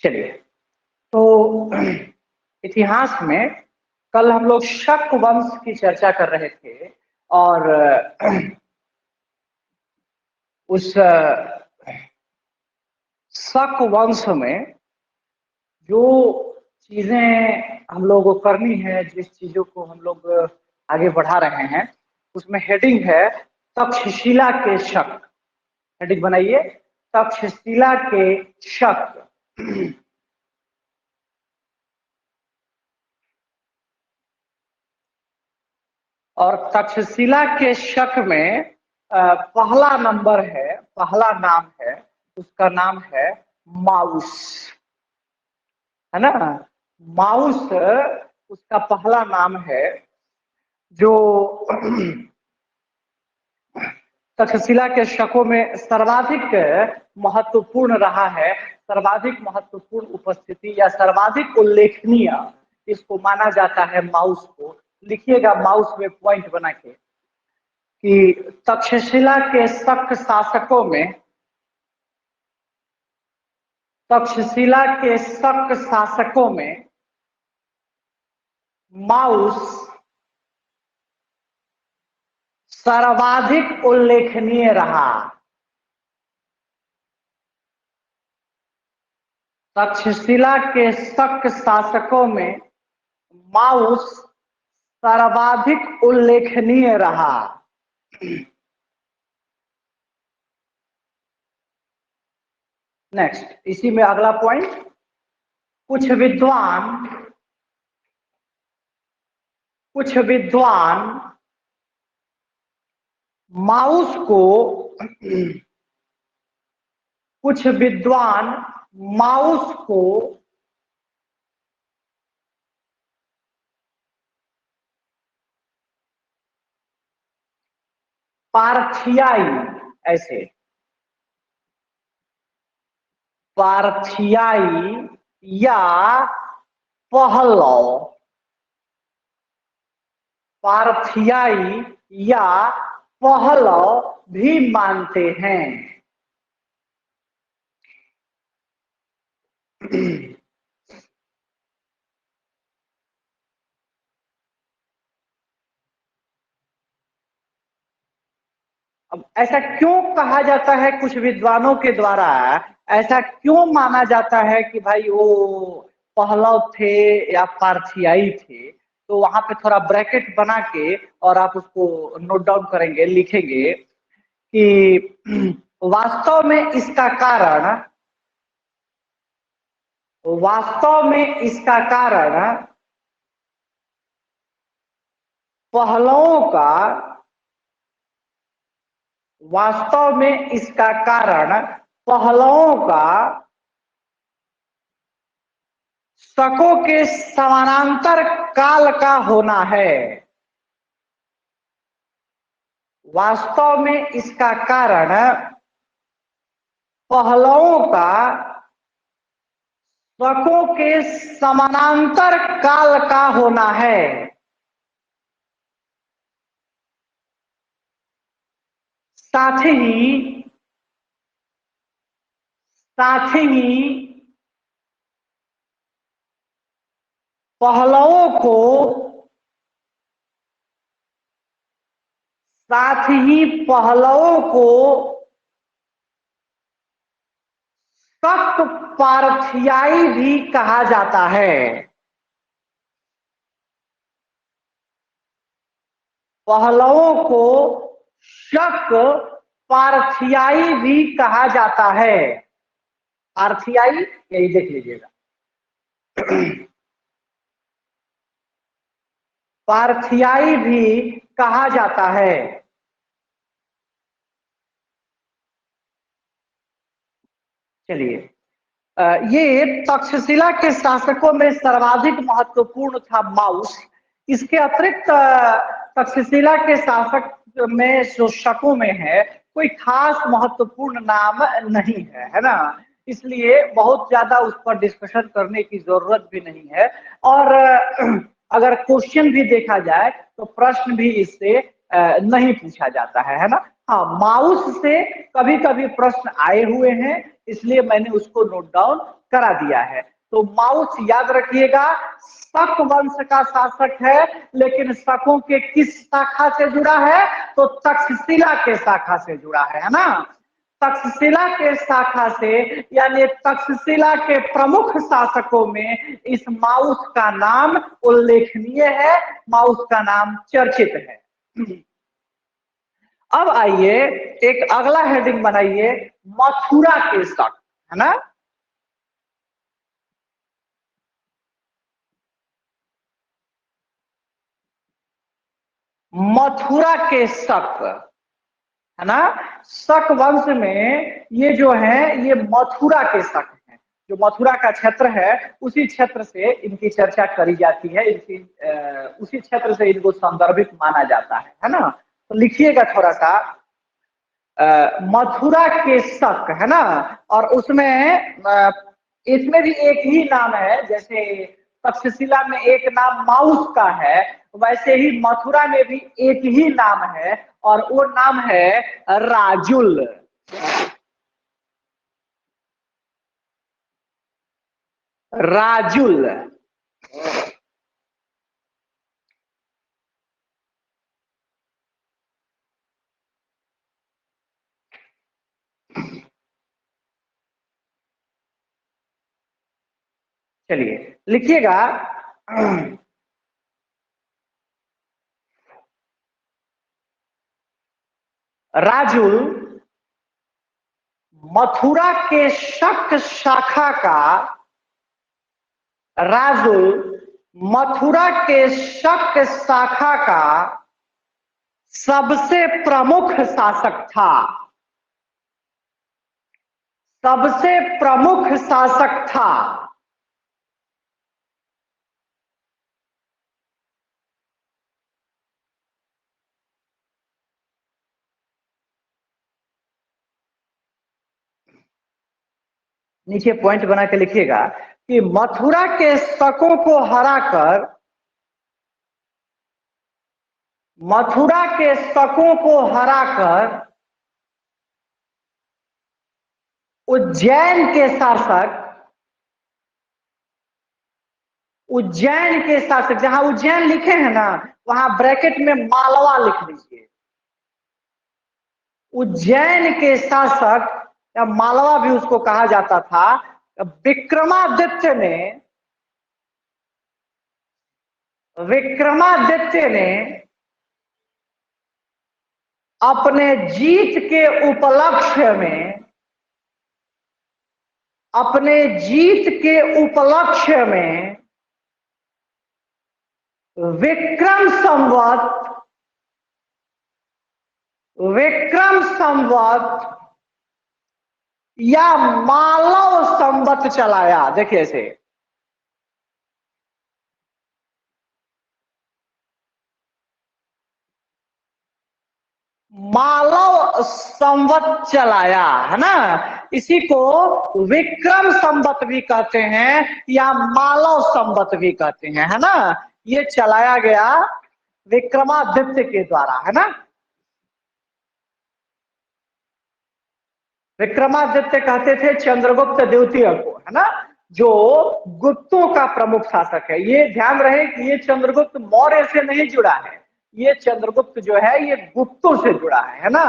चलिए, तो इतिहास में कल हम लोग शक वंश की चर्चा कर रहे थे और उस शक वंश में जो चीजें हम लोग को करनी है, जिस चीजों को हम लोग आगे बढ़ा रहे हैं, उसमें हेडिंग है तक्षशिला के शक। हेडिंग बनाइए, तक्षशिला के शक। और तक्षशिला के शक में पहला नंबर है, पहला नाम है, उसका नाम है माउस, है ना। माउस उसका पहला नाम है, जो तक्षशिला के शकों में सर्वाधिक महत्वपूर्ण रहा है, सर्वाधिक महत्वपूर्ण उपस्थिति या सर्वाधिक उल्लेखनीय इसको माना जाता है माउस को। लिखिएगा माउस में पॉइंट बना के कि तक्षशिला के शक शासकों में, तक्षशिला के शक शासकों में माउस सर्वाधिक उल्लेखनीय रहा। तक्षशिला के शक शासकों में माउस सर्वाधिक उल्लेखनीय रहा। नेक्स्ट, इसी में अगला पॉइंट, कुछ विद्वान माउस को, कुछ विद्वान माउस को पारथियाई, ऐसे पारथियाई या पहलव, पारथियाई या पहलव भी मानते हैं। अब ऐसा क्यों कहा जाता है, कुछ विद्वानों के द्वारा ऐसा क्यों माना जाता है कि भाई वो पहलव थे या पारथियाई थे? तो वहां पे थोड़ा ब्रैकेट बना के और आप उसको नोट डाउन करेंगे, लिखेंगे कि वास्तव में इसका कारण, वास्तव में इसका कारण पहलवों का, वास्तव में इसका कारण पहलवों का शकों के समानांतर काल का होना है। वास्तव में इसका कारण पहलवों का शकों के समानांतर काल का होना है। साथ ही पहलवों को, साथ ही पहलवों को शक पारथियाई भी कहा जाता है। पहलवों को शक पारथियाई भी कहा जाता है। पारथियाई यही देख लीजिएगा, पारथियाई भी कहा जाता है। चलिए, ये तक्षशिला के शासकों में सर्वाधिक महत्वपूर्ण था माउस। इसके अतिरिक्त तक्षशिला के शासक में जो शकों में है कोई खास महत्वपूर्ण नाम नहीं है, है ना। इसलिए बहुत ज्यादा उस पर डिस्कशन करने की जरूरत भी नहीं है। और अगर क्वेश्चन भी देखा जाए तो प्रश्न भी इससे नहीं पूछा जाता है ना। हाँ, माउस से कभी कभी प्रश्न आए हुए हैं, इसलिए मैंने उसको नोट डाउन करा दिया है। तो माउस याद रखिएगा, शक वंश का शासक है, लेकिन शकों के किस शाखा से जुड़ा है? तो तक्षशिला के शाखा से जुड़ा है ना। तक्षशिला के शाखा से, यानी तक्षशिला के प्रमुख शासकों में इस माउस का नाम उल्लेखनीय है, माउस का नाम चर्चित है। अब आइए एक अगला हेडिंग बनाइए, मथुरा के शक, है ना। मथुरा के शक, है ना। शक वंश में ये जो है, ये मथुरा के शक हैं। जो मथुरा का क्षेत्र है, उसी क्षेत्र से इनकी चर्चा करी जाती है, इनकी उसी क्षेत्र से इनको संदर्भित माना जाता है ना। तो लिखिएगा थोड़ा सा, मथुरा के शक, है ना। और उसमें इसमें भी एक ही नाम है, जैसे तक्षशिला में एक नाम माउस का है, वैसे ही मथुरा में भी एक ही नाम है, और वो नाम है राजुल। राजुल। चलिए लिखिएगा, राजुल मथुरा के शक शाखा का, राजुल मथुरा के शक शाखा का सबसे प्रमुख शासक था। सबसे प्रमुख शासक था। नीचे पॉइंट बना के लिखिएगा कि मथुरा के शकों को हराकर, मथुरा के शकों को हराकर उज्जैन के शासक, उज्जैन के शासक, जहां उज्जैन लिखे हैं ना, वहां ब्रैकेट में मालवा लिख लीजिए। उज्जैन के शासक, या मालवा भी उसको कहा जाता था, विक्रमादित्य ने, विक्रमादित्य ने अपने जीत के उपलक्ष्य में, अपने जीत के उपलक्ष्य में विक्रम संवत, विक्रम संवत या मालव संवत चलाया। देखिए ऐसे, मालव संवत चलाया, है ना। इसी को विक्रम संवत भी कहते हैं या मालव संवत भी कहते हैं, है ना। ये चलाया गया विक्रमादित्य के द्वारा, है ना। विक्रमादित्य कहते थे चंद्रगुप्त द्वितीय को, है ना, जो गुप्तों का प्रमुख शासक है। ये ध्यान रहे कि ये चंद्रगुप्त मौर्य से नहीं जुड़ा है, ये चंद्रगुप्त जो है ये गुप्तों से जुड़ा है ना।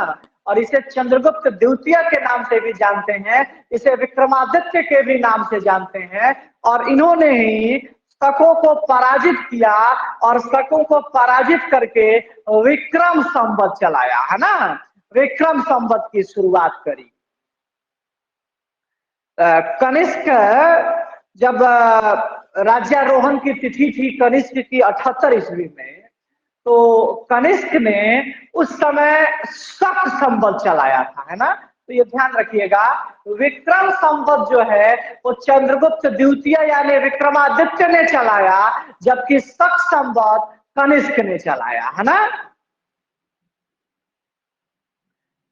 और इसे चंद्रगुप्त द्वितीय के नाम से भी जानते हैं, इसे विक्रमादित्य के भी नाम से जानते हैं। और इन्होंने ही शकों को पराजित किया, और शकों को पराजित करके विक्रम संवत चलाया, है ना। विक्रम संवत की शुरुआत करी। कनिष्क, जब राज्यारोहण की तिथि थी कनिष्क की 78 ईस्वी में, तो कनिष्क ने उस समय शक संवत चलाया था, है ना। तो ये ध्यान रखिएगा, विक्रम संवत जो है वो चंद्रगुप्त द्वितीय यानी विक्रमादित्य ने चलाया, जबकि शक संवत कनिष्क ने चलाया, है ना।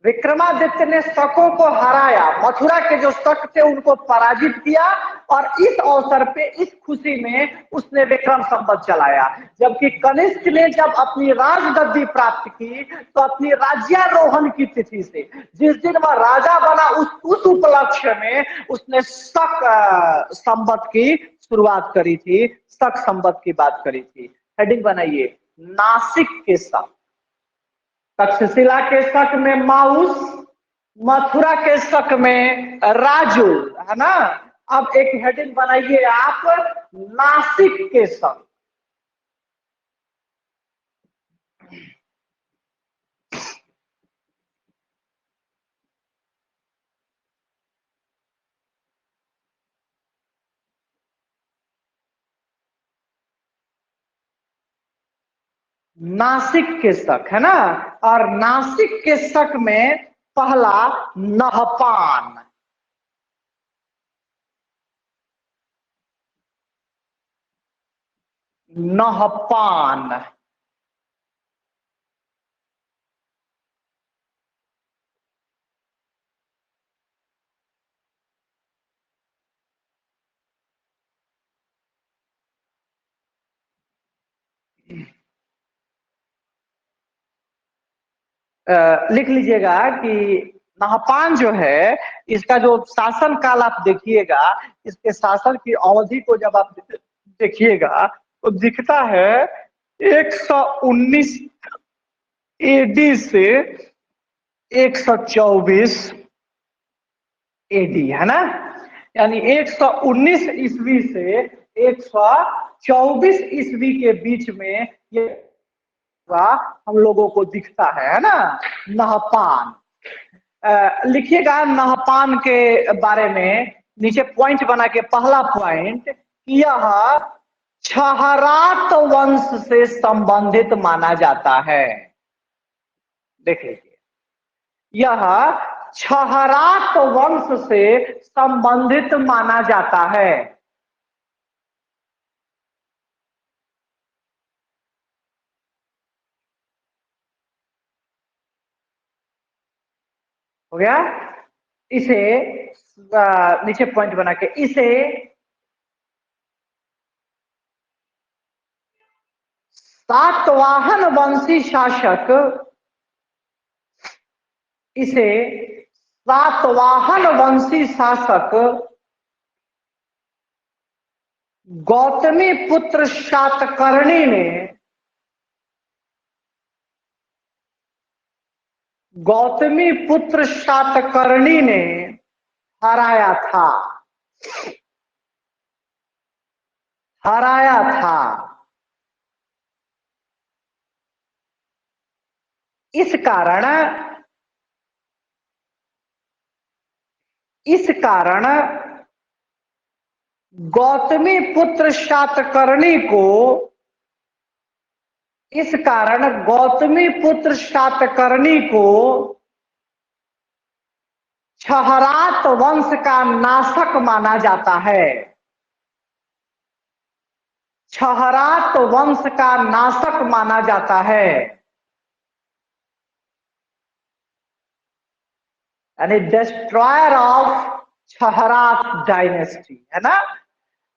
विक्रमादित्य ने शकों को हराया, मथुरा के जो शक थे उनको पराजित किया, और इस अवसर पे, इस खुशी में उसने विक्रम संवत चलाया। जबकि कनिष्क ने जब अपनी राजगद्दी प्राप्त की तो अपनी राज्यारोहण की तिथि से, जिस दिन वह राजा बना, उस उपलक्ष्य में उसने शक संवत की शुरुआत करी थी, शक संवत की बात करी थी। हेडिंग बनाइए, नासिक के शक। तक्षशिला के शक में माउस, मथुरा के शक में राजुल, है ना। अब एक हेडिंग बनाइए आप, नासिक के शक। नासिक के शक, है ना। और नासिक के शक में पहला नहपान। नहपान, लिख लीजिएगा कि नहपान जो है, इसका जो शासन काल आप देखिएगा, इसके शासन की अवधि को जब आप देखिएगा तो दिखता है 119 एडी से 124 एडी, है ना। यानी 119 ईस्वी से 124 ईस्वी के बीच में ये हम लोगों को दिखता है ना, नहपान। लिखिएगा नहपान के बारे में, नीचे पॉइंट बना के, पहला पॉइंट, यह छहरात वंश से संबंधित माना जाता है। देख लीजिए, यह छहरात वंश से संबंधित माना जाता है। हो गया। इसे नीचे पॉइंट बना के, इसे सातवाहन वंशी शासक, इसे सातवाहन वंशी शासक गौतमी पुत्र शातकर्णी ने, गौतमी पुत्र शातकर्णी ने हराया था, हराया था। इस कारण, इस कारण गौतमी पुत्र शातकर्णी को, इस कारण गौतमी पुत्र शातकर्णी को छहरात वंश का नाशक माना जाता है। छहरात वंश का नाशक माना जाता है, यानी डिस्ट्रॉयर ऑफ छहरात डायनेस्टी, है ना।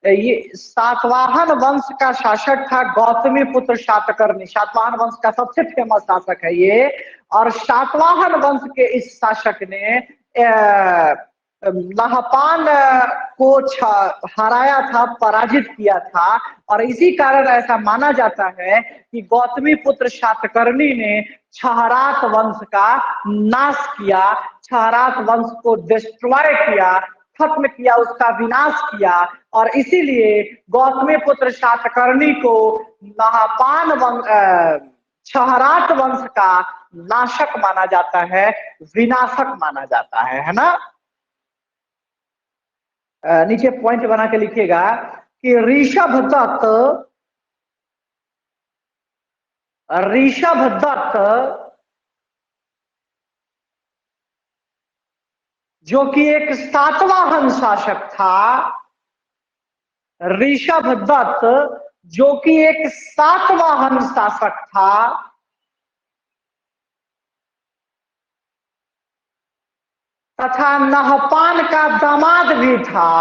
ये सातवाहन वंश का शासक था गौतमी पुत्र शातकर्णी, सातवाहन वंश का सबसे फेमस शासक है ये। और सातवाहन वंश के इस शासक ने नहपान को हराया था, पराजित किया था। और इसी कारण ऐसा माना जाता है कि गौतमी पुत्र शातकर्णी ने छहरात वंश का नाश किया, छहरात वंश को डिस्ट्रॉय किया, खत्म किया, उसका विनाश किया। और इसीलिए गौतमी पुत्र शातकर्णी को नहपान वंश, छहरात वंश का नाशक माना जाता है, विनाशक माना जाता है ना। नीचे पॉइंट बना के लिखिएगा कि ऋषभ दत्त, ऋषभ दत्त जो कि एक सातवाहन शासक था, ऋषभ दत्त जो कि एक सातवाहन शासक था, तथा नहपान का दामाद भी था,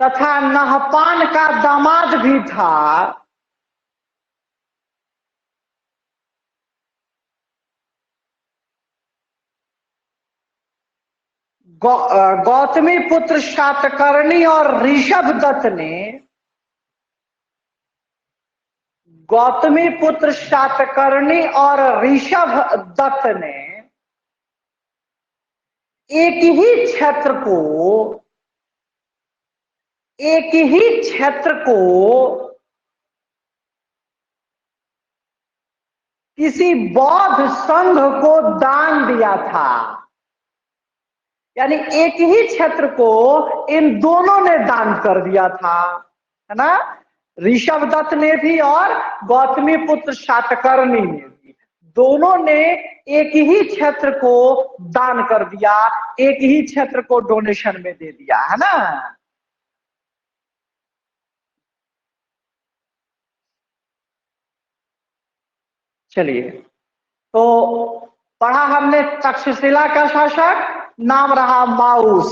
तथा नहपान का दामाद भी था। गौतमी पुत्र शातकर्णी और ऋषभ दत्त ने, गौतमी पुत्र शातकर्णी और ऋषभ दत्त ने एक ही क्षेत्र को, एक ही क्षेत्र को किसी बौद्ध संघ को दान दिया था। यानी एक ही क्षेत्र को इन दोनों ने दान कर दिया था, है ना, ऋषभ दत्त ने भी और गौतमी पुत्र शातकर्णी ने भी, दोनों ने एक ही क्षेत्र को दान कर दिया, एक ही क्षेत्र को डोनेशन में दे दिया, है ना। चलिए, तो पढ़ा हमने तक्षशिला का शासक, नाम रहा माउस।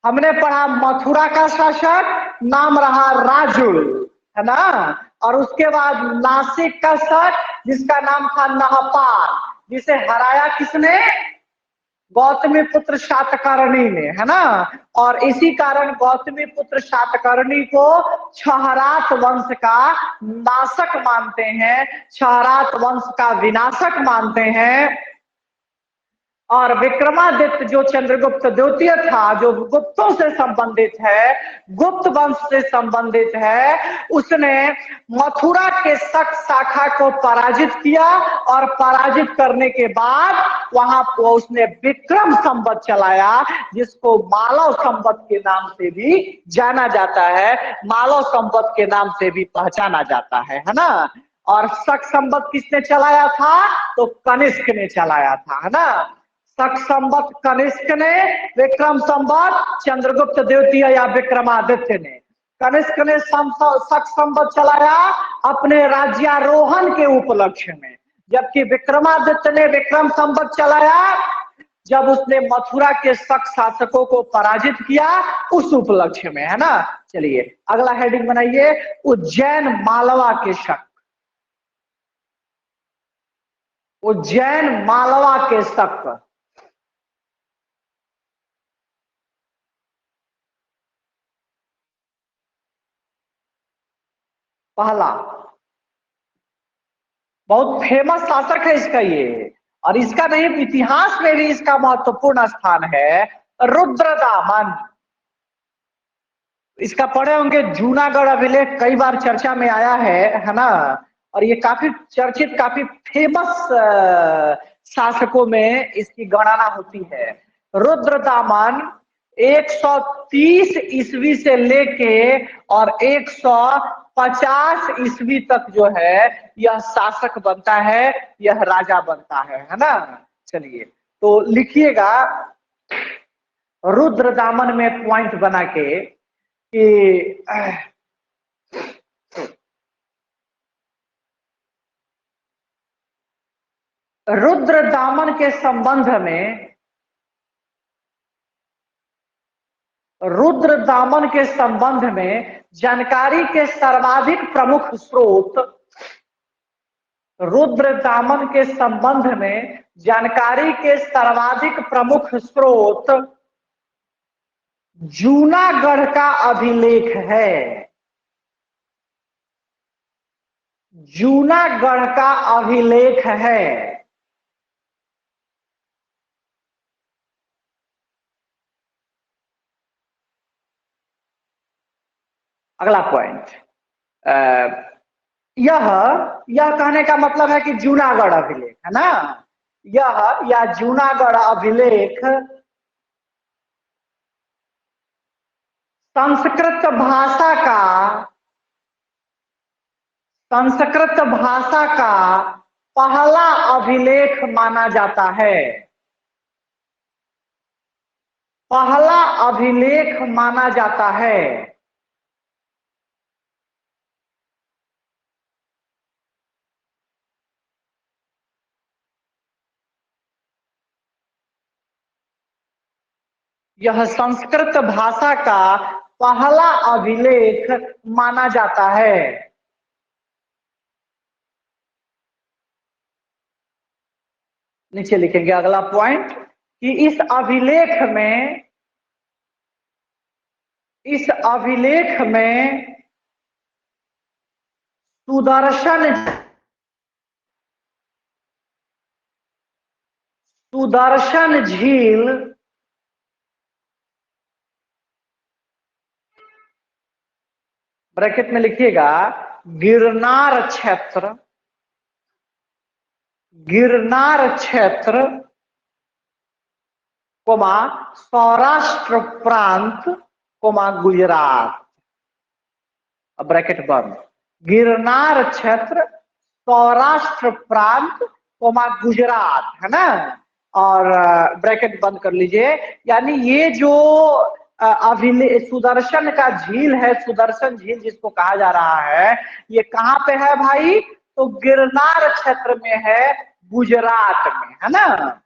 हमने पढ़ा मथुरा का शासक, नाम रहा राजुल, है ना। और उसके बाद नासिक का शासक जिसका नाम था नहपान, जिसे हराया किसने, गौतमी पुत्र शातकर्णी ने, है ना। और इसी कारण गौतमी पुत्र शातकर्णी को छहरात वंश का नाशक मानते हैं, छहरात वंश का विनाशक मानते हैं। और विक्रमादित्य जो चंद्रगुप्त द्वितीय था, जो गुप्तों से संबंधित है, गुप्त वंश से संबंधित है, उसने मथुरा के शक शाखा को पराजित किया और पराजित करने के बाद वहां उसने विक्रम संवत चलाया, जिसको मालव संवत के नाम से भी जाना जाता है, मालव संवत के नाम से भी पहचाना जाता है ना। और शक संवत किसने चलाया था, तो कनिष्क ने चलाया था, है ना। शक संवत कनिष्क ने, विक्रम संवत चंद्रगुप्त द्वितीय या विक्रमादित्य ने। कनिष्क ने शक संवत चलाया अपने राज्यारोहण के उपलक्ष्य में, जबकि विक्रमादित्य ने विक्रम संवत चलाया जब उसने मथुरा के शक शासकों को पराजित किया उस उपलक्ष्य में, है ना। चलिए अगला हेडिंग बनाइए, उज्जैन मालवा के शक। उज्जैन मालवा के शक। पहला, बहुत फेमस शासक है इसका ये, और इसका नहीं इतिहास में भी इसका महत्वपूर्ण स्थान है, रुद्रदामन। इसका पढ़े होंगे, जूनागढ़ अभिलेख कई बार चर्चा में आया है ना। और ये काफी चर्चित, काफी फेमस शासकों में इसकी गणना होती है। रुद्रदामन 130 ईस्वी से लेके और 150 ईस्वी तक जो है यह शासक बनता है, यह राजा बनता है ना। चलिए तो लिखिएगा रुद्रदामन में पॉइंट बना के कि रुद्रदामन के संबंध में, रुद्रदामन के संबंध में जानकारी के सर्वाधिक प्रमुख स्रोत, रुद्रदामन के संबंध में जानकारी के सर्वाधिक प्रमुख स्रोत जूनागढ़ का अभिलेख है। जूनागढ़ का अभिलेख है। अगला पॉइंट, यह कहने का मतलब है कि जूनागढ़ अभिलेख, है ना, यह या जूनागढ़ अभिलेख संस्कृत भाषा का, संस्कृत भाषा का पहला अभिलेख माना जाता है, पहला अभिलेख माना जाता है। यह संस्कृत भाषा का पहला अभिलेख माना जाता है। नीचे लिखेंगे अगला पॉइंट कि इस अभिलेख में सुदर्शन झील ब्रैकेट में लिखिएगा गिरनार क्षेत्र कोमा सौराष्ट्र प्रांत कोमा गुजरात, अब ब्रैकेट बंद, गिरनार क्षेत्र सौराष्ट्र प्रांत कोमा गुजरात, है ना, और ब्रैकेट बंद कर लीजिए। यानी ये जो सुदर्शन का झील है, सुदर्शन झील जिसको कहा जा रहा है, ये कहाँ पे है भाई? तो गिरनार क्षेत्र में है, गुजरात में, है ना।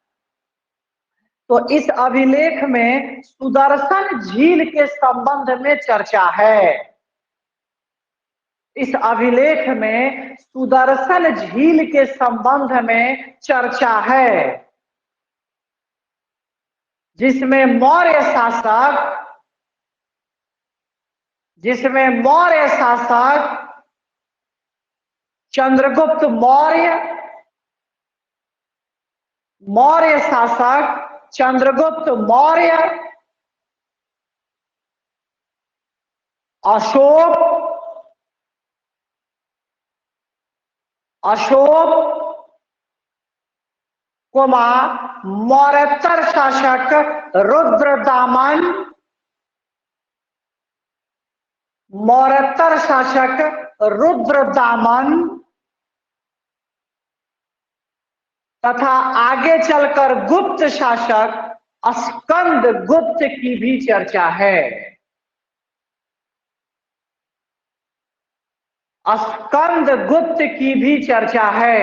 तो इस अभिलेख में सुदर्शन झील के संबंध में चर्चा है। इस अभिलेख में सुदर्शन झील के संबंध में चर्चा है, जिसमें मौर्य शासक चंद्रगुप्त मौर्य, अशोक कोमा मौर्योत्तर शासक रुद्रदामन तथा आगे चलकर गुप्त शासक स्कंद गुप्त की भी चर्चा है। स्कंद गुप्त की भी चर्चा है।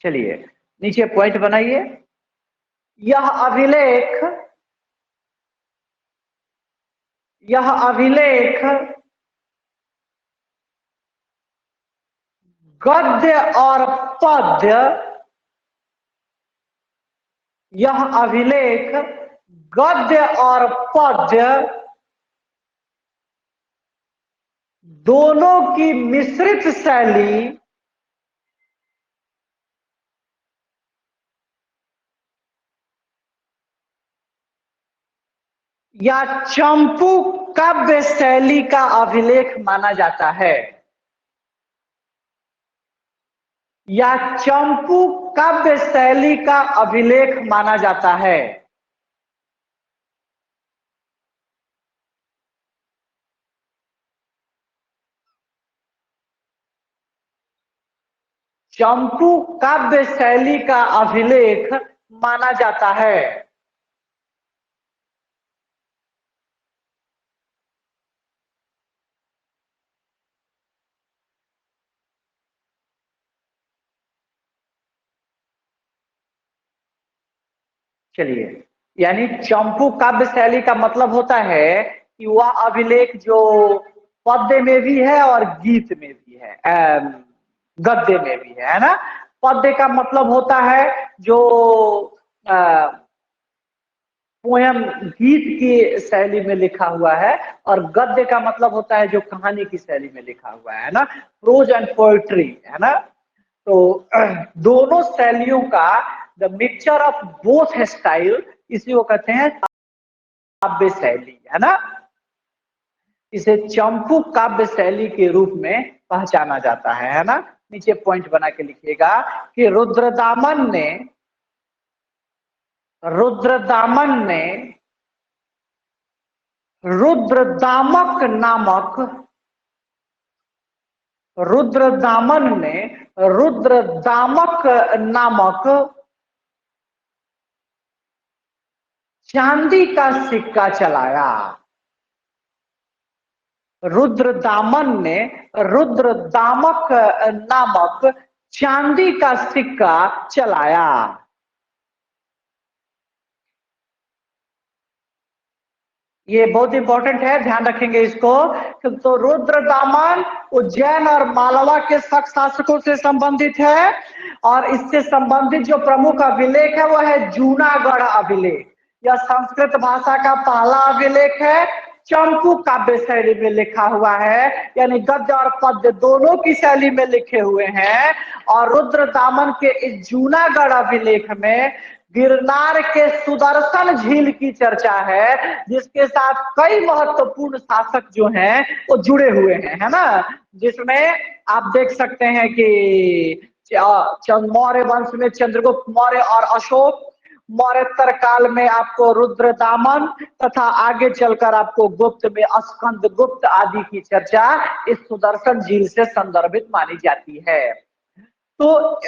चलिए नीचे पॉइंट बनाइए। यह अभिलेख गद्य और पद्य, यह अभिलेख गद्य और पद्य दोनों की मिश्रित शैली या चंपू काव्य शैली का अभिलेख माना जाता है, या चंपू काव्य शैली का अभिलेख माना जाता है। चंपू काव्य शैली का अभिलेख माना जाता है। चलिए, यानी चंपू काव्य शैली का मतलब होता है कि वह अभिलेख जो पद्य में भी है और गीत में भी है, गद्य में भी है ना। पद्य का मतलब होता है जो पोयम गीत की शैली में लिखा हुआ है, और गद्य का मतलब होता है जो कहानी की शैली में लिखा हुआ है ना, प्रोज एंड पोएट्री, है ना। तो दोनों शैलियों का the mixture of both style, इसी को कहते हैं काव्य शैली, है ना। इसे चंपू काव्य शैली के रूप में पहचाना जाता है ना। नीचे पॉइंट बना के लिखिएगा कि रुद्रदामन ने रुद्रदामक नामक चांदी का सिक्का चलाया। रुद्रदामन ने रुद्रदामक नामक चांदी का सिक्का चलाया। ये बहुत इंपॉर्टेंट है, ध्यान रखेंगे इसको। तो रुद्रदामन उज्जैन और मालवा के शक शासकों से संबंधित है, और इससे संबंधित जो प्रमुख अभिलेख है वो है जूनागढ़ अभिलेख। यह संस्कृत भाषा का पहला अभिलेख है, चंपू काव्य शैली में लिखा हुआ है, यानी गद्य और पद्य दोनों की शैली में लिखे हुए हैं। और रुद्रदामन के इस जूनागढ़ अभिलेख में गिरनार के सुदर्शन झील की चर्चा है, जिसके साथ कई महत्वपूर्ण शासक जो हैं वो जुड़े हुए हैं, है ना। जिसमें आप देख सकते हैं कि मौर्य वंश में चंद्रगुप्त मौर्य और अशोक, मौर्योत्तर काल में आपको रुद्रदामन, तथा आगे चलकर आपको गुप्त में स्कंद गुप्त आदि की चर्चा इस सुदर्शन झील से संदर्भित मानी जाती है। तो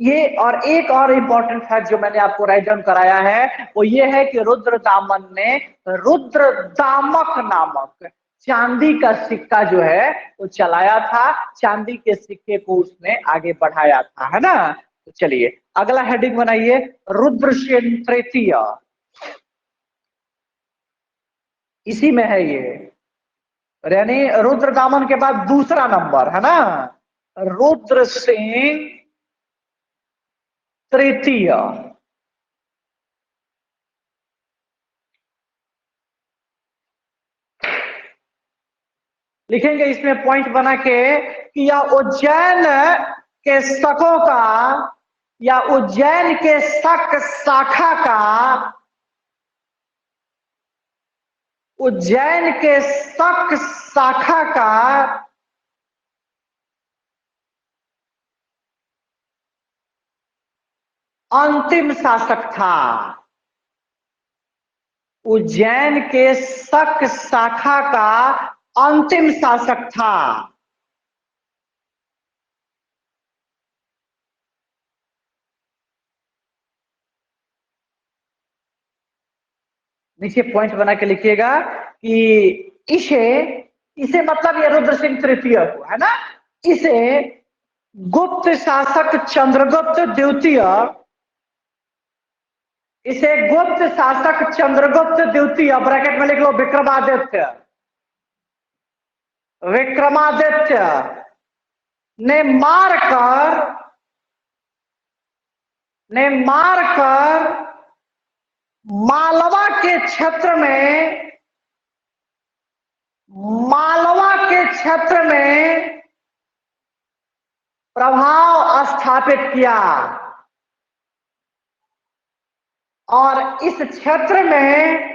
ये और एक और इंपॉर्टेंट फैक्ट जो मैंने आपको राइट डाउन कराया है वो ये है कि रुद्रदामन ने रुद्रदामक नामक चांदी का सिक्का जो है वो चलाया था, चांदी के सिक्के को उसने आगे बढ़ाया था, है ना। तो चलिए अगला हेडिंग बनाइए, रुद्रसेन तृतीय। इसी में है ये, यानी रुद्रदामन के बाद दूसरा नंबर, है ना, रुद्रसेन तृतीय। लिखेंगे इसमें पॉइंट बना के कि यह उज्जैन के शकों का या उज्जैन के शक शाखा का, उज्जैन के शक शाखा का अंतिम शासक था। उज्जैन के शक शाखा का अंतिम शासक था। नीचे पॉइंट बना के लिखिएगा कि इसे मतलब ये रुद्रसेन तृतीय को, है ना, इसे गुप्त शासक चंद्रगुप्त द्वितीय, इसे गुप्त शासक चंद्रगुप्त द्वितीय, ब्रैकेट में लिख लो विक्रमादित्य, विक्रमादित्य ने मारकर मालवा के क्षेत्र में प्रभाव स्थापित किया, और इस क्षेत्र में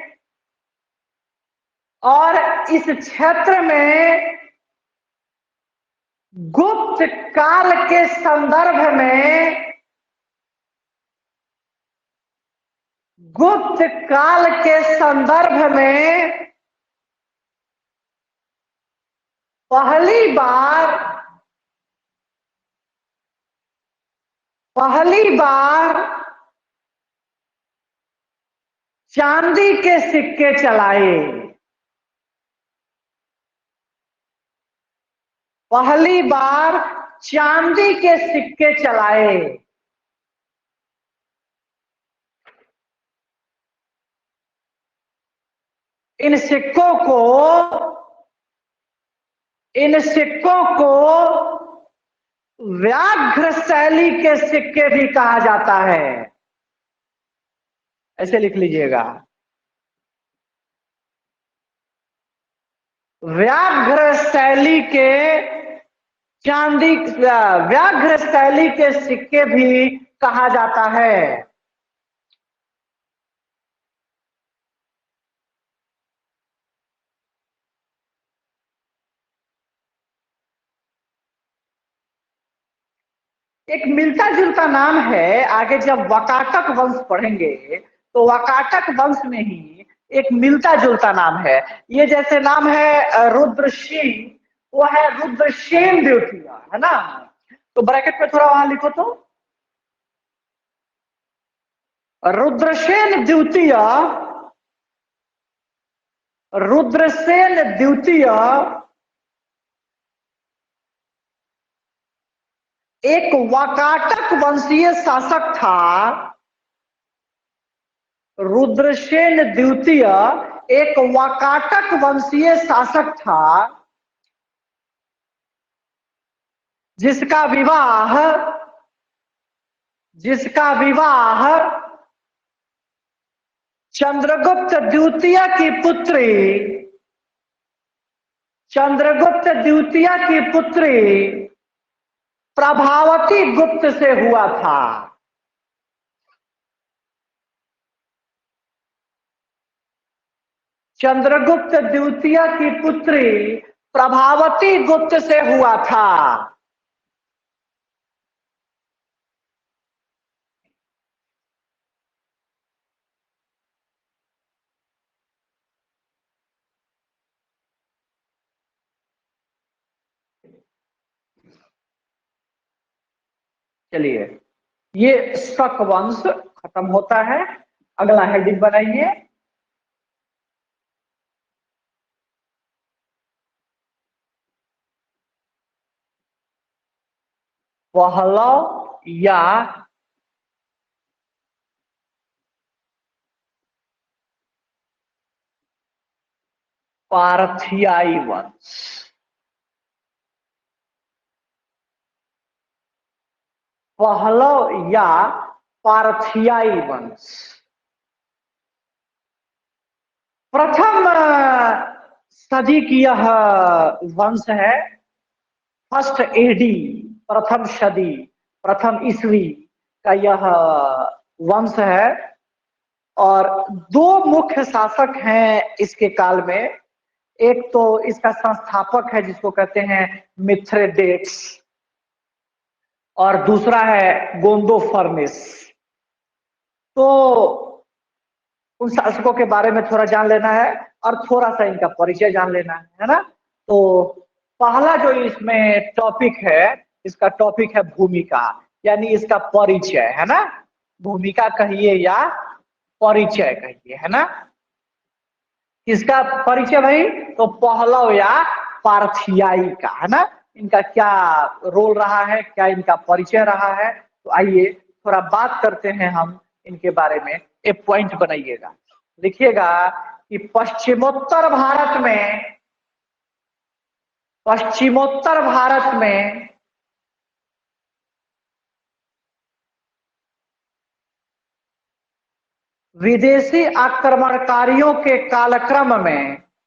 गुप्त काल के संदर्भ में पहली बार चांदी के सिक्के चलाए। पहली बार चांदी के सिक्के चलाए। इन सिक्कों को व्याघ्र शैली के सिक्के भी कहा जाता है, ऐसे लिख लीजिएगा, व्याघ्र शैली के व्याघ्र शैली के सिक्के भी कहा जाता है। एक मिलता जुलता नाम है, आगे जब वकाटक वंश पढ़ेंगे तो वकाटक वंश में ही एक मिलता जुलता नाम है। ये जैसे नाम है रुद्रसेन, वो है रुद्रसेन द्वितीय, है ना। तो ब्रैकेट में थोड़ा वहां लिखो तो रुद्रसेन द्वितीय, रुद्रसेन द्वितीय एक वाकाटक वंशीय शासक था। रुद्रसेन द्वितीय एक वाकाटक वंशीय शासक था जिसका विवाह चंद्रगुप्त द्वितीय की पुत्री प्रभावती गुप्त से हुआ था। चंद्रगुप्त द्वितीय की पुत्री प्रभावती गुप्त से हुआ था। चलिए, ये शक वंश खत्म होता है। अगला हेडिंग बनाइए। पहलव या पारथियाई वंश। पहलव या पारथियाई वंश प्रथम सदी की यह वंश है। फर्स्ट एडी, प्रथम सदी, प्रथम ईस्वी का यह वंश है। और दो मुख्य शासक हैं इसके काल में। एक तो इसका संस्थापक है जिसको कहते हैं मिथ्रेडेट्स, और दूसरा है गोंदोफर्निस। तो उन शासकों के बारे में थोड़ा जान लेना है और थोड़ा सा इनका परिचय जान लेना है ना। तो पहला जो इसमें टॉपिक है, इसका टॉपिक है भूमिका, यानी इसका परिचय, है ना। भूमिका कहिए या परिचय कहिए, है ना। इसका परिचय भाई, तो पहलव या पारथियाई का, है ना। इनका क्या रोल रहा है, क्या इनका परिचय रहा है, तो आइए थोड़ा बात करते हैं हम इनके बारे में। एक पॉइंट बनाइएगा, लिखिएगा कि पश्चिमोत्तर भारत में विदेशी आक्रमणकारियों के कालक्रम में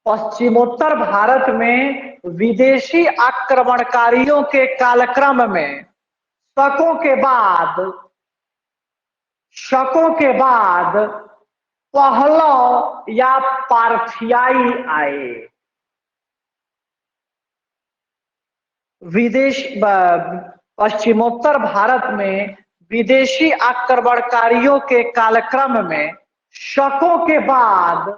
पश्चिमोत्तर भारत में विदेशी आक्रमणकारियों के कालक्रम में शकों के बाद पहलव या पारथियाई आए। पश्चिमोत्तर भारत में विदेशी आक्रमणकारियों के कालक्रम में शकों के बाद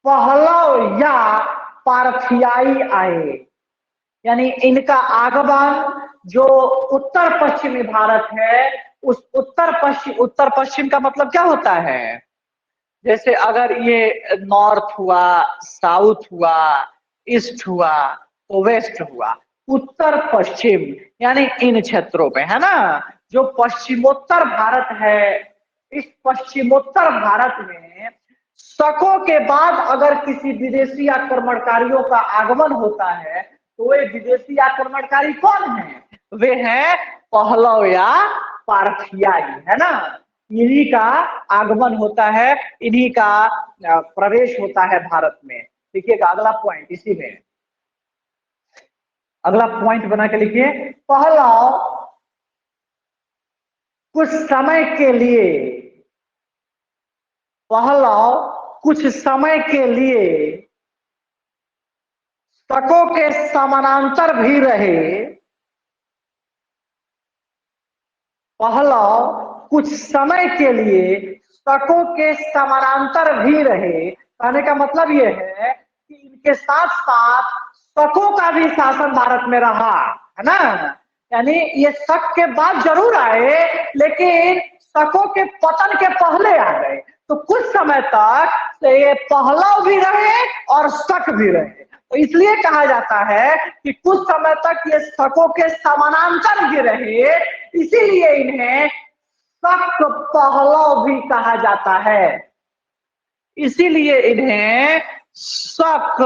पहलव या पारथियाई आए। यानी इनका आगमन जो उत्तर पश्चिमी भारत है, उस उत्तर पश्चिम का मतलब क्या होता है, जैसे अगर ये नॉर्थ हुआ, साउथ हुआ, ईस्ट हुआ, तो वेस्ट हुआ, उत्तर पश्चिम यानी इन क्षेत्रों में, है ना। जो पश्चिमोत्तर भारत है, इस पश्चिमोत्तर भारत में शकों के बाद अगर किसी विदेशी आक्रमणकारियों का आगमन होता है, तो वे विदेशी आक्रमणकारी कौन है, वे हैं पहलव या पारथियाई, है ना। इन्हीं का आगमन होता है, इन्हीं का प्रवेश होता है भारत में। देखिएगा अगला पॉइंट, इसी में अगला पॉइंट बना के लिखिए। पहलव कुछ समय के लिए शकों के समानांतर भी रहे। पहलव कुछ समय के लिए शकों के समानांतर भी रहे। कहने का मतलब ये है कि इनके साथ साथ शकों का भी शासन भारत में रहा, है ना। यानी ये शक के बाद जरूर आए, लेकिन शकों के पतन के पहले आ गए। तो कुछ समय तक ये पहलव भी रहे और शक भी रहे। तो इसलिए कहा जाता है कि कुछ समय तक ये शकों के समानांतर भी रहे, इसीलिए इन्हें शक पहलव भी कहा जाता है। इसीलिए इन्हें शक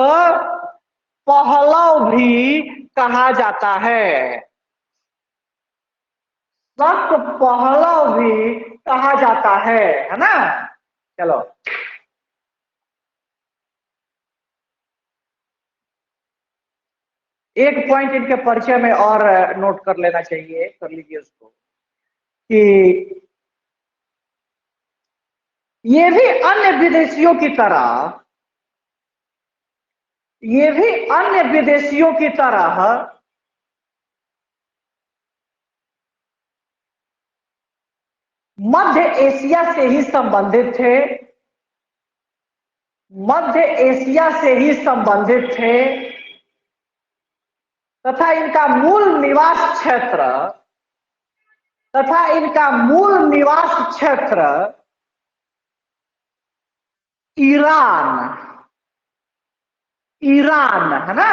पहलव भी कहा जाता है। शक पहलव भी कहा जाता है ना। चलो, एक पॉइंट इनके परिचय में और नोट कर लेना चाहिए, कर लीजिए उसको, कि ये भी अन्य विदेशियों की तरह, ये भी अन्य विदेशियों की तरह मध्य एशिया से ही संबंधित थे, मध्य एशिया से ही संबंधित थे तथा इनका मूल निवास क्षेत्र, तथा इनका मूल निवास क्षेत्र ईरान, ईरान है ना।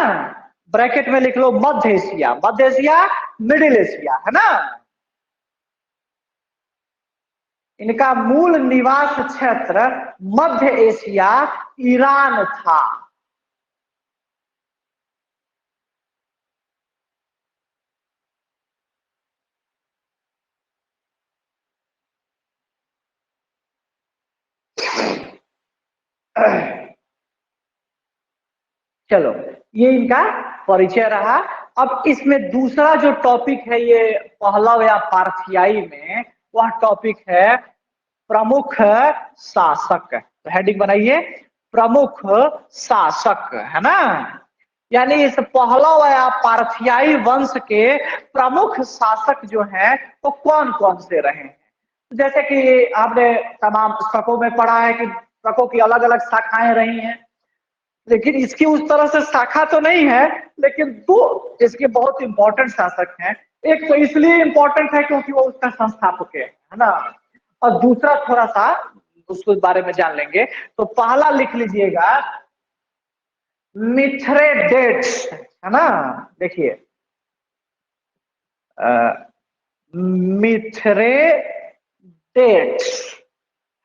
ब्रैकेट में लिख लो मध्य एशिया, मध्य एशिया मिडिल एशिया, है ना। इनका मूल निवास क्षेत्र मध्य एशिया ईरान था। चलो, ये इनका परिचय रहा। अब इसमें दूसरा जो टॉपिक है ये पहलव या पारथियाई में, वह टॉपिक है प्रमुख शासक। तो हेडिंग बनाइए, प्रमुख शासक, है ना। यानी इस पहलव या पारथियाई वंश के प्रमुख शासक जो हैं वो कौन कौन से रहे हैं। जैसे कि आपने तमाम शकों में पढ़ा है कि शकों की अलग अलग शाखाएं रही हैं, लेकिन इसकी उस तरह से शाखा तो नहीं है, लेकिन दो इसके बहुत इंपॉर्टेंट शासक हैं। एक तो इसलिए इंपॉर्टेंट है क्योंकि वो उसका संस्थापक है ना। और दूसरा थोड़ा सा उसके बारे में जान लेंगे। तो पहला लिख लीजिएगा मिथ्रेडेट्स, है ना। देखिए मिथ्रेडेट्स,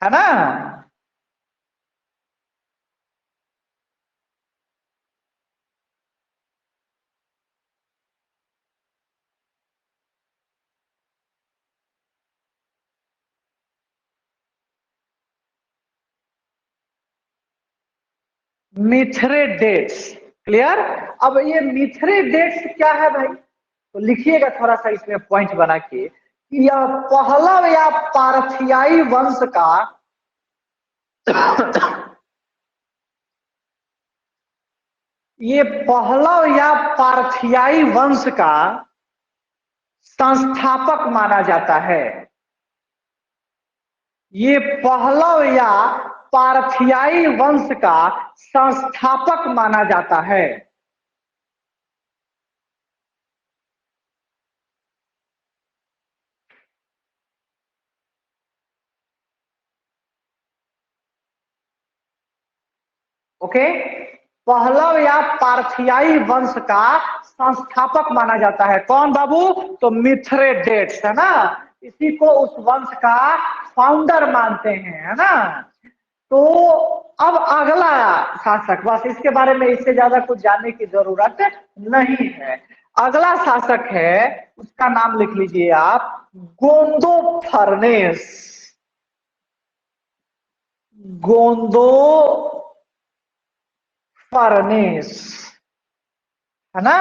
है ना। मिथ्रेडेट्स, क्लियर। अब ये मिथ्रेडेट्स क्या है भाई, तो लिखिएगा थोड़ा सा इसमें पॉइंट बना के कि यह पहलव या पारथियाई वंश का ये पहलव या पारथियाई वंश का संस्थापक माना जाता है। ये पहलव या पारथियाई वंश का संस्थापक माना जाता है। ओके, पहलव या पारथियाई वंश का संस्थापक माना जाता है कौन बाबू, तो मिथ्रेडेट्स, है ना। इसी को उस वंश का फाउंडर मानते हैं, है ना। तो अब अगला शासक, बस इसके बारे में इससे ज्यादा कुछ जानने की जरूरत नहीं है। अगला शासक है, उसका नाम लिख लीजिए आप, गोंदो फर्नेस, गोंदो फर्नेस, है ना।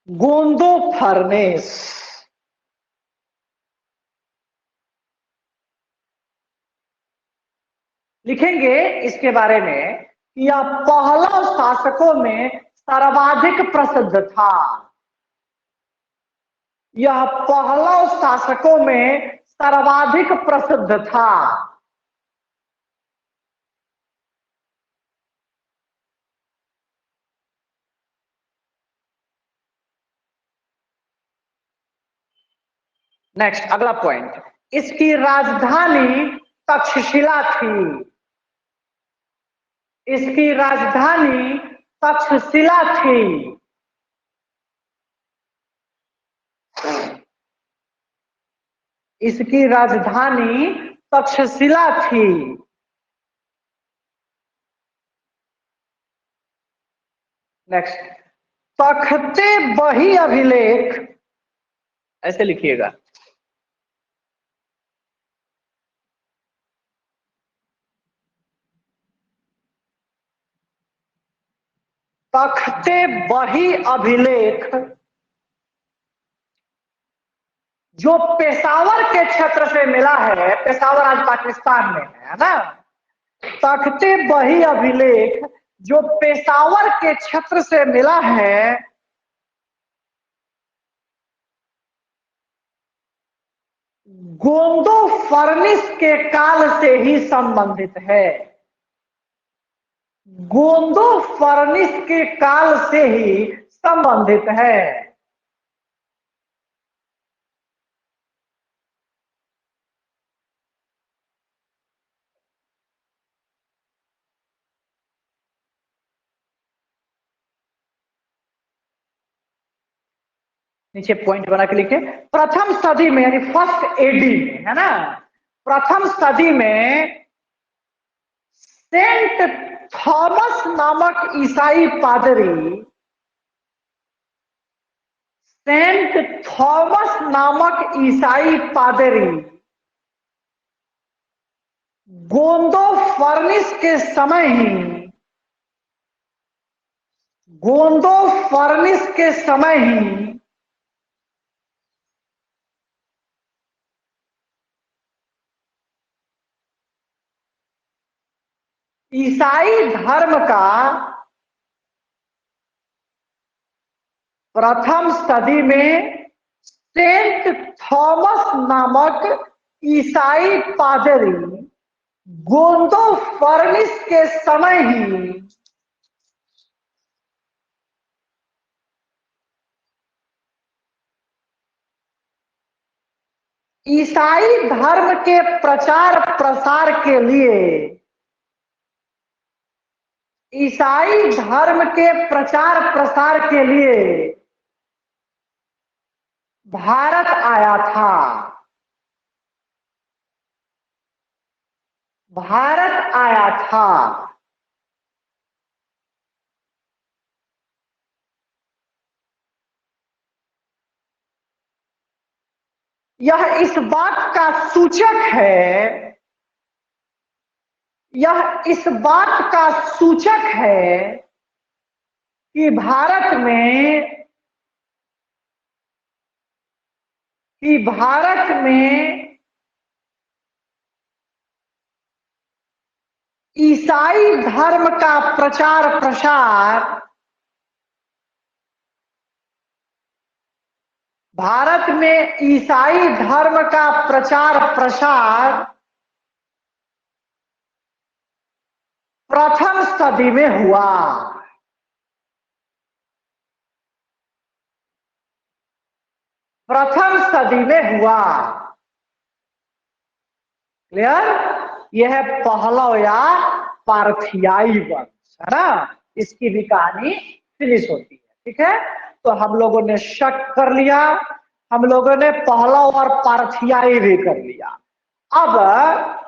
गोंदो फर्नेस लिखेंगे इसके बारे में कि यह पहला शासकों में सर्वाधिक प्रसिद्ध था। यह पहलव शासकों में सर्वाधिक प्रसिद्ध था। नेक्स्ट अगला पॉइंट, इसकी राजधानी तक्षशिला थी। इसकी राजधानी तक्षशिला थी। इसकी राजधानी तक्षशिला थी। नेक्स्ट, तख्ते बही अभिलेख, ऐसे लिखिएगा, तख्ते बही अभिलेख जो पेशावर के क्षेत्र से मिला है, पेशावर आज पाकिस्तान में है ना, तख्ते बही अभिलेख जो पेशावर के क्षेत्र से मिला है, गोंदो फर्निस के काल से ही संबंधित है। गोंदो फर्निस के काल से ही संबंधित है। नीचे पॉइंट बना के लिखे, प्रथम सदी में यानी फर्स्ट एडी में, है ना, प्रथम सदी में सेंट थॉमस नामक ईसाई पादरी, सेंट थॉमस नामक ईसाई पादरी गोंदो फर्निस के समय ही, गोंदो फर्निस के समय ही ईसाई धर्म का प्रथम सदी में सेंट थॉमस नामक ईसाई पादरी गोंदो फर्निस के समय ही ईसाई धर्म के प्रचार प्रसार के लिए, ईसाई धर्म के प्रचार प्रसार के लिए भारत आया था। भारत आया था। यह इस बात का सूचक है, यह इस बात का सूचक है कि भारत में, कि भारत में ईसाई धर्म का प्रचार प्रसार, भारत में ईसाई धर्म का प्रचार प्रसार प्रथम सदी में हुआ। प्रथम सदी में हुआ। क्लियर? यह है पहलव या पारथियाई वंश, है ना, इसकी भी कहानी फिनिश होती है। ठीक है, तो हम लोगों ने शक कर लिया, हम लोगों ने पहलव और पारथियाई भी कर लिया। अब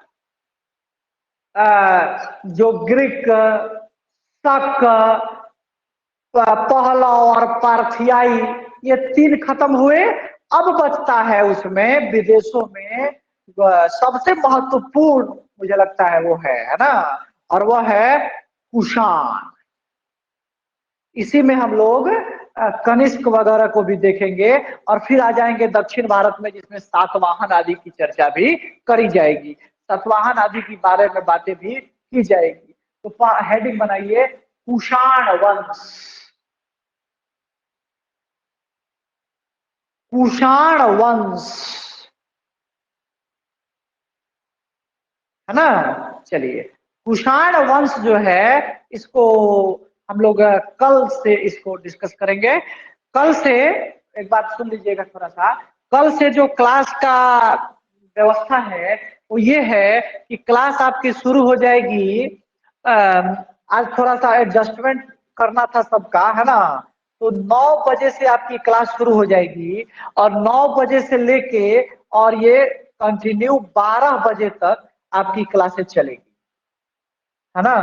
जो ग्रीक, शक, पहलव और पारथियाई, ये तीन खत्म हुए। अब बचता है उसमें विदेशों में सबसे महत्वपूर्ण, मुझे लगता है वो है ना, और वह है कुषाण। इसी में हम लोग कनिष्क वगैरह को भी देखेंगे और फिर आ जाएंगे दक्षिण भारत में, जिसमें सातवाहन आदि की चर्चा भी करी जाएगी, सातवाहन आदि के बारे में बातें भी की जाएगी। तो हेडिंग बनाइए कुषाण वंश। कुषाण वंश, है ना। चलिए, कुषाण वंश जो है इसको हम लोग कल से इसको डिस्कस करेंगे। कल से एक बात सुन लीजिएगा थोड़ा सा, कल से जो क्लास का व्यवस्था है वो ये है कि क्लास आपकी शुरू हो जाएगी। आज थोड़ा सा एडजस्टमेंट करना था सबका, है ना। तो 9 बजे से आपकी क्लास शुरू हो जाएगी और 9 बजे से लेके और ये कंटिन्यू 12 बजे तक आपकी क्लासेस चलेगी, है ना।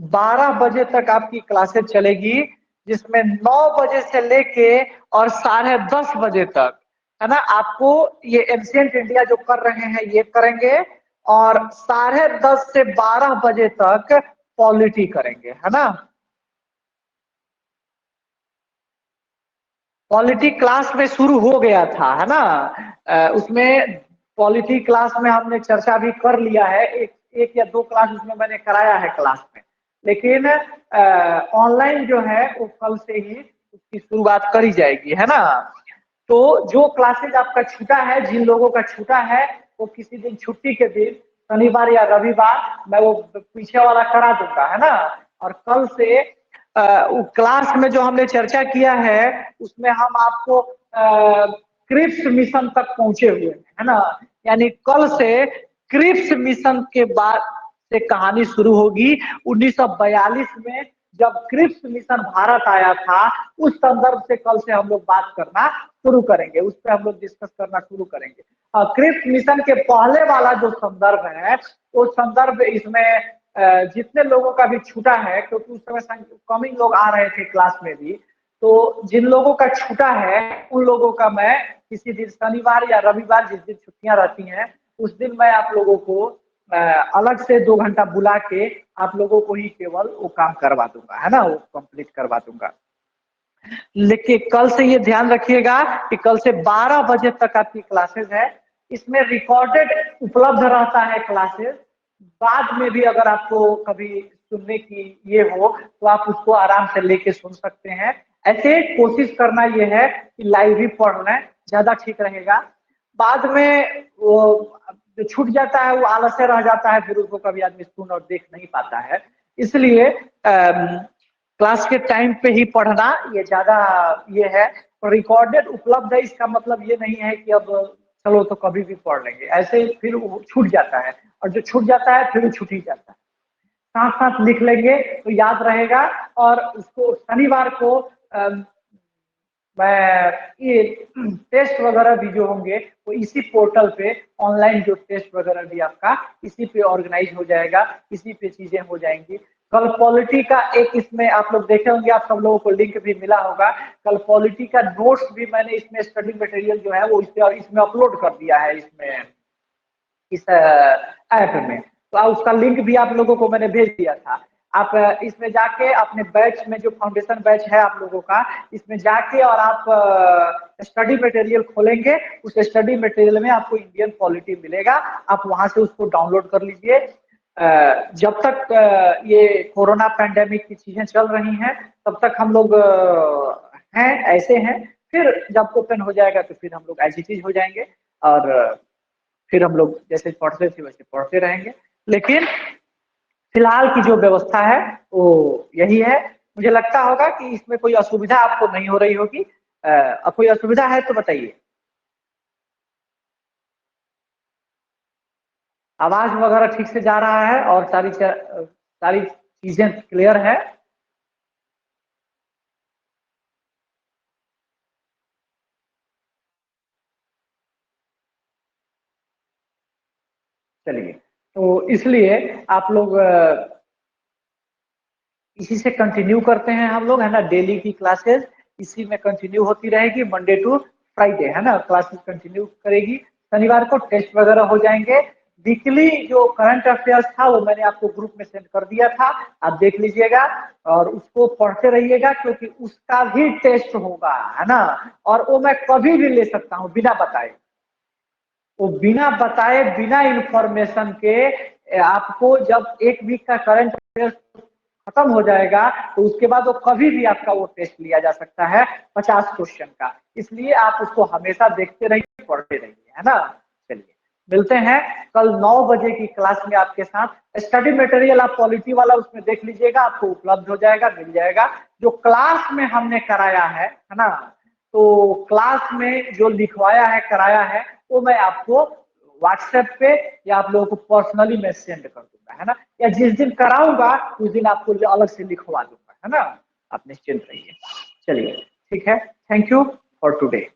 12 बजे तक आपकी क्लासेस चलेगी, जिसमें 9 बजे से लेके और 10:30 बजे तक, है ना, आपको ये एंशिएंट इंडिया जो कर रहे हैं ये करेंगे, और 10:30 से 12 बजे तक पॉलिटी करेंगे, है ना। पॉलिटी क्लास में शुरू हो गया था, है ना। उसमें पॉलिटी क्लास में हमने चर्चा भी कर लिया है, एक या दो क्लास उसमें मैंने कराया है क्लास में, लेकिन ऑनलाइन जो है वो कल से ही उसकी शुरुआत करी जाएगी, है ना। तो जो क्लासेज आपका छूटा है, जिन लोगों का छूटा है, वो किसी दिन छुट्टी के दिन शनिवार या रविवार मैं वो पीछे वाला करा दूंगा, है ना। और कल से क्लास में जो हमने चर्चा किया है उसमें हम आपको क्रिप्स मिशन तक पहुंचे हुए हैं, है ना। यानी कल से क्रिप्स मिशन के बाद से कहानी शुरू होगी। 1942 में जब क्रिप्स मिशन भारत आया था, उस संदर्भ से कल से हम लोग बात करना शुरू करेंगे, उस पर हम लोग डिस्कस करना शुरू करेंगे। क्रिप्स मिशन के पहले वाला जो संदर्भ है वो संदर्भ इसमें जितने लोगों का भी छूटा है, क्योंकि उस समय कम ही लोग आ रहे थे क्लास में भी, तो जिन लोगों का छूटा है उन लोगों का मैं किसी दिन शनिवार या रविवार जिस दिन छुट्टियां रहती हैं उस दिन मैं आप लोगों को अलग से 2 घंटा बुला के आप लोगों को ही केवल वो काम करवा दूंगा, है ना, वो कंप्लीट करवा दूंगा। लेकिन कल से ये ध्यान रखिएगा कि कल से 12 बजे तक आपकी क्लासेस है। इसमें रिकॉर्डेड उपलब्ध रहता है क्लासेस, बाद में भी अगर आपको कभी सुनने की ये हो तो आप उसको आराम से लेके सुन सकते हैं। ऐसे कोशिश करना ये है कि लाइव ही पढ़ लें, ज्यादा ठीक रहेगा। बाद में वो जो छूट जाता है वो आलस्य रह जाता है, फिर उसको कभी आदमी सुन और देख नहीं पाता है। इसलिए क्लास के टाइम पे ही पढ़ना ये ज्यादा ये है। रिकॉर्डेड उपलब्ध है, इसका मतलब ये नहीं है कि अब चलो तो कभी भी पढ़ लेंगे, ऐसे फिर वो छूट जाता है, और जो छूट जाता है फिर वो छूट ही जाता है। साथ साथ लिख लेंगे तो याद रहेगा। और उसको शनिवार को मैं ये टेस्ट वगैरह भी जो होंगे वो इसी पोर्टल पे, ऑनलाइन जो टेस्ट वगैरह भी आपका इसी पे ऑर्गेनाइज हो जाएगा, इसी पे चीजें हो जाएंगी। कल पॉलिटी का एक इसमें आप लोग देखे होंगे, आप सब लोगों को लिंक भी मिला होगा। कल पॉलिटी का नोट्स भी मैंने इसमें स्टडी मटेरियल जो है वो इसमें अपलोड कर दिया है, इसमें इस ऐप में। तो उसका लिंक भी आप लोगों को मैंने भेज दिया था। आप इसमें जाके अपने बैच में जो फाउंडेशन बैच है आप लोगों का, इसमें जाके और आप स्टडी मटेरियल खोलेंगे, उस स्टडी मटेरियल में आपको इंडियन पॉलिटी मिलेगा, आप वहां से उसको डाउनलोड कर लीजिए। जब तक ये कोरोना पैंडेमिक की चीजें चल रही हैं तब तक हम लोग हैं ऐसे हैं, फिर जब ओपन हो जाएगा तो फिर हम लोग एज इट इज हो जाएंगे, और फिर हम लोग जैसे पढ़ते थे वैसे पढ़ते रहेंगे। लेकिन फिलहाल की जो व्यवस्था है वो यही है। मुझे लगता होगा कि इसमें कोई असुविधा आपको नहीं हो रही होगी। कोई असुविधा है तो बताइए। आवाज वगैरह ठीक से जा रहा है और सारी चीजें क्लियर है। चलिए, तो इसलिए आप लोग इसी से कंटिन्यू करते हैं हम लोग, है ना। डेली की क्लासेस इसी में कंटिन्यू होती रहेगी, मंडे टू फ्राइडे, है ना, क्लासेस कंटिन्यू करेगी। शनिवार को टेस्ट वगैरह हो जाएंगे। वीकली जो करंट अफेयर्स था वो मैंने आपको ग्रुप में सेंड कर दिया था, आप देख लीजिएगा और उसको पढ़ते रहिएगा, क्योंकि उसका भी टेस्ट होगा, है ना। और वो मैं कभी भी ले सकता हूँ बिना बताए, वो बिना बताए बिना इंफॉर्मेशन के आपको जब एक वीक का करंट अफेयर खत्म हो जाएगा तो उसके बाद वो कभी भी आपका वो टेस्ट लिया जा सकता है 50 क्वेश्चन का। इसलिए आप उसको हमेशा देखते रहिए, पढ़ते रहिए, है ना। चलिए मिलते हैं कल 9 बजे की क्लास में आपके साथ। स्टडी मटेरियल आप पॉलिटी वाला उसमें देख लीजिएगा, आपको उपलब्ध हो जाएगा, मिल जाएगा। जो क्लास में हमने कराया है ना, तो क्लास में जो लिखवाया है, कराया है, वो मैं आपको व्हाट्सएप पे या आप लोगों को पर्सनली मैं सेंड कर दूंगा, है ना। या जिस दिन कराऊंगा उस दिन आपको अलग से लिखवा दूंगा, है ना। आप निश्चिंत रहिए। चलिए ठीक है, थैंक यू फॉर टुडे।